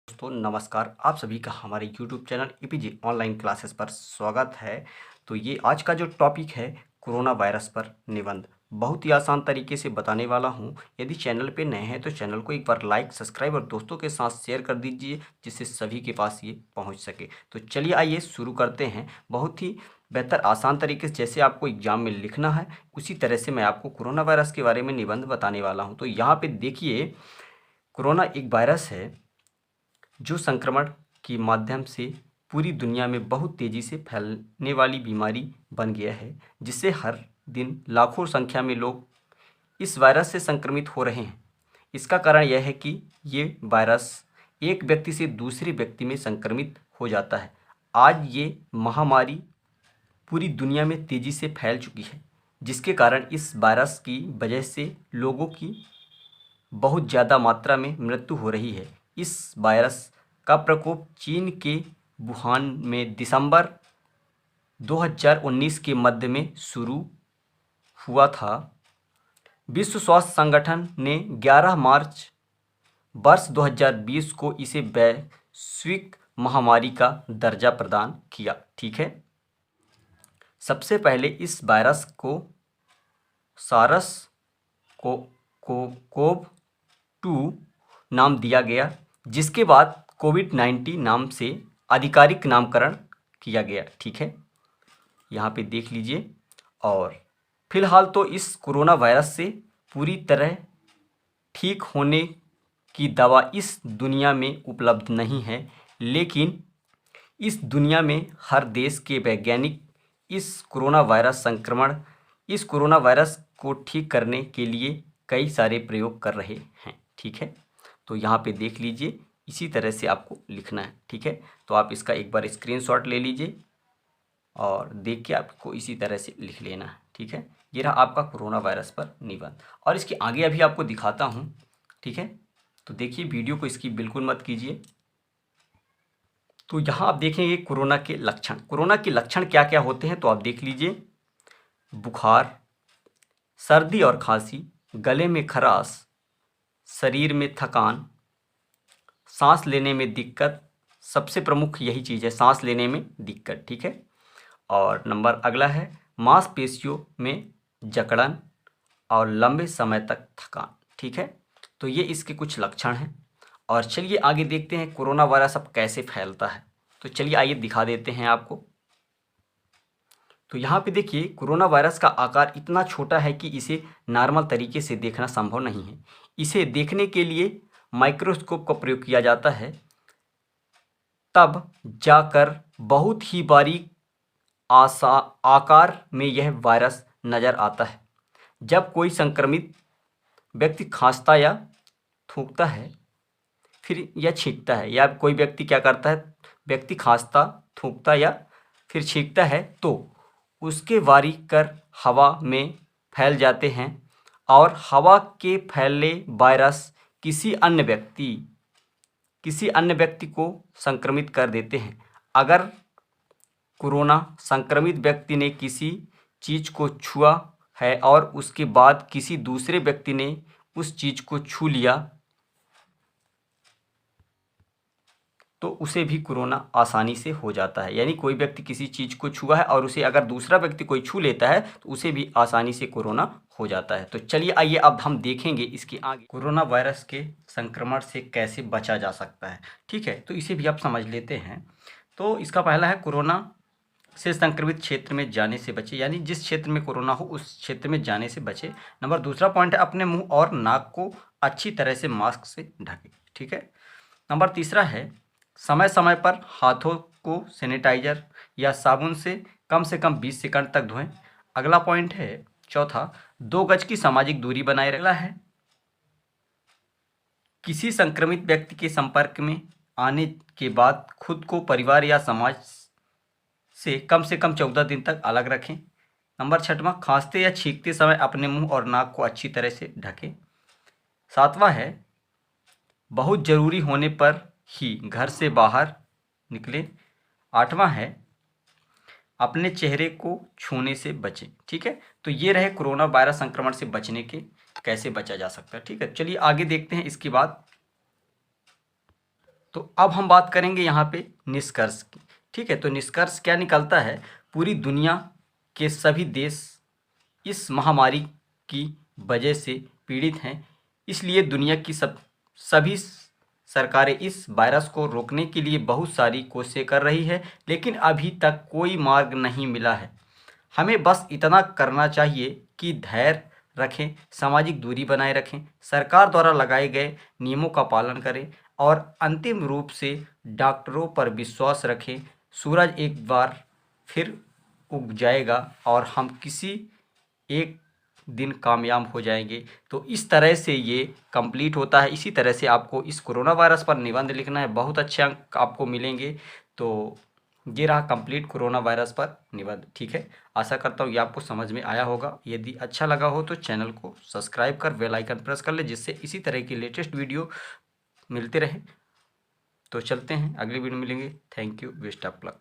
दोस्तों नमस्कार। आप सभी का हमारे YouTube channel APJ online classes पर स्वागत है। तो ये आज का जो टॉपिक है कोरोना वायरस पर निबंध बहुत ही आसान तरीके से बताने वाला हूँ। यदि चैनल पे नए हैं तो चैनल को एक बार लाइक सब्सक्राइब और दोस्तों के साथ शेयर कर दीजिए जिससे सभी के पास ये पहुँच सके। तो चलिए आइए शुरू करते हैं। बहुत ही बेहतर आसान तरीके से जैसे आपको एग्जाम में लिखना है उसी तरह से मैं आपको कोरोना वायरस के बारे में निबंध बताने वाला हूँ। तो यहाँ पे देखिए, कोरोना एक वायरस है जो संक्रमण के माध्यम से पूरी दुनिया में बहुत तेज़ी से फैलने वाली बीमारी बन गया है, जिससे हर दिन लाखों संख्या में लोग इस वायरस से संक्रमित हो रहे हैं। इसका कारण यह है कि ये वायरस एक व्यक्ति से दूसरे व्यक्ति में संक्रमित हो जाता है। आज ये महामारी पूरी दुनिया में तेज़ी से फैल चुकी है, जिसके कारण इस वायरस की वजह से लोगों की बहुत ज़्यादा मात्रा में मृत्यु हो रही है। इस वायरस का प्रकोप चीन के वुहान में दिसंबर 2019 के मध्य में शुरू हुआ था। विश्व स्वास्थ्य संगठन ने 11 मार्च वर्ष 2020 को इसे वैश्विक महामारी का दर्जा प्रदान किया। ठीक है, सबसे पहले इस वायरस को सारस को कोव 2 नाम दिया गया, जिसके बाद कोविड-19 नाम से आधिकारिक नामकरण किया गया। ठीक है, यहाँ पे देख लीजिए। और फिलहाल तो इस कोरोना वायरस से पूरी तरह ठीक होने की दवा इस दुनिया में उपलब्ध नहीं है, लेकिन इस दुनिया में हर देश के वैज्ञानिक इस कोरोना वायरस को ठीक करने के लिए कई सारे प्रयोग कर रहे हैं। ठीक है, तो यहाँ पे देख लीजिए, इसी तरह से आपको लिखना है। ठीक है, तो आप इसका एक बार स्क्रीनशॉट ले लीजिए और देख के आपको इसी तरह से लिख लेना है। ठीक है, ये रहा आपका कोरोना वायरस पर निबंध और इसके आगे अभी आपको दिखाता हूँ। ठीक है, तो देखिए, वीडियो को स्किप बिल्कुल मत कीजिए। तो यहाँ आप देखेंगे कोरोना के लक्षण क्या क्या होते हैं, तो आप देख लीजिए। बुखार, सर्दी और खांसी, गले में खराश, शरीर में थकान, सांस लेने में दिक्कत। सबसे प्रमुख यही चीज़ है, सांस लेने में दिक्कत। ठीक है, और नंबर अगला है मांसपेशियों में जकड़न और लंबे समय तक थकान। ठीक है, तो ये इसके कुछ लक्षण हैं। और चलिए आगे देखते हैं कोरोना वायरस अब कैसे फैलता है। तो चलिए आइए दिखा देते हैं आपको। तो यहाँ पे देखिए, कोरोना वायरस का आकार इतना छोटा है कि इसे नॉर्मल तरीके से देखना संभव नहीं है। इसे देखने के लिए माइक्रोस्कोप का प्रयोग किया जाता है, तब जाकर बहुत ही बारीक आकार में यह वायरस नज़र आता है। जब कोई संक्रमित व्यक्ति खांसता या थूकता है फिर या छींकता है, या कोई व्यक्ति क्या करता है, व्यक्ति खांसता, थूकता या फिर छींकता है, तो उसके बारीक कण हवा में फैल जाते हैं और हवा के फैले वायरस किसी अन्य व्यक्ति को संक्रमित कर देते हैं। अगर कोरोना संक्रमित व्यक्ति ने किसी चीज़ को छुआ है और उसके बाद किसी दूसरे व्यक्ति ने उस चीज़ को छू लिया, तो उसे भी कोरोना आसानी से हो जाता है। यानी कोई व्यक्ति किसी चीज़ को छुआ है और उसे अगर दूसरा व्यक्ति कोई छू लेता है तो उसे भी आसानी से कोरोना हो जाता है। तो चलिए आइए अब हम देखेंगे इसके आगे कोरोना वायरस के संक्रमण से कैसे बचा जा सकता है। ठीक है, तो इसे भी आप समझ लेते हैं। तो इसका पहला है कोरोना से संक्रमित क्षेत्र में जाने से बचे, यानी जिस क्षेत्र में कोरोना हो उस क्षेत्र में जाने से बचे। नंबर दूसरा पॉइंट है अपने मुंह और नाक को अच्छी तरह से मास्क से ढके। ठीक है, नंबर तीसरा है समय समय पर हाथों को सैनिटाइजर या साबुन से कम 20 सेकंड तक धोएं। अगला पॉइंट है चौथा, 2 गज की सामाजिक दूरी बनाए रखना है। किसी संक्रमित व्यक्ति के संपर्क में आने के बाद खुद को परिवार या समाज से कम 14 दिन तक अलग रखें। नंबर छठवां, खांसते या छींकते समय अपने मुंह और नाक को अच्छी तरह से ढकें। सातवां है बहुत ज़रूरी होने पर ही घर से बाहर निकलें। आठवां है अपने चेहरे को छूने से बचें। ठीक है, तो ये रहे कोरोना वायरस संक्रमण से बचने के कैसे बचा जा सकता है। ठीक है, चलिए आगे देखते हैं इसके बाद। तो अब हम बात करेंगे यहाँ पे निष्कर्ष की। ठीक है, तो निष्कर्ष क्या निकलता है, पूरी दुनिया के सभी देश इस महामारी की वजह से पीड़ित हैं, इसलिए दुनिया की सभी सरकारें इस वायरस को रोकने के लिए बहुत सारी कोशिशें कर रही है, लेकिन अभी तक कोई मार्ग नहीं मिला है। हमें बस इतना करना चाहिए कि धैर्य रखें, सामाजिक दूरी बनाए रखें, सरकार द्वारा लगाए गए नियमों का पालन करें और अंतिम रूप से डॉक्टरों पर विश्वास रखें। सूरज एक बार फिर उग जाएगा और हम किसी एक दिन कामयाब हो जाएंगे। तो इस तरह से ये कंप्लीट होता है। इसी तरह से आपको इस कोरोना वायरस पर निबंध लिखना है, बहुत अच्छे अंक आपको मिलेंगे। तो ये रहा कंप्लीट कोरोना वायरस पर निबंध। ठीक है, आशा करता हूँ ये आपको समझ में आया होगा। यदि अच्छा लगा हो तो चैनल को सब्सक्राइब कर बेल आइकन प्रेस कर ले, जिससे इसी तरह की लेटेस्ट वीडियो मिलते रहे। तो चलते हैं, अगली वीडियो मिलेंगे। Thank you, best of luck.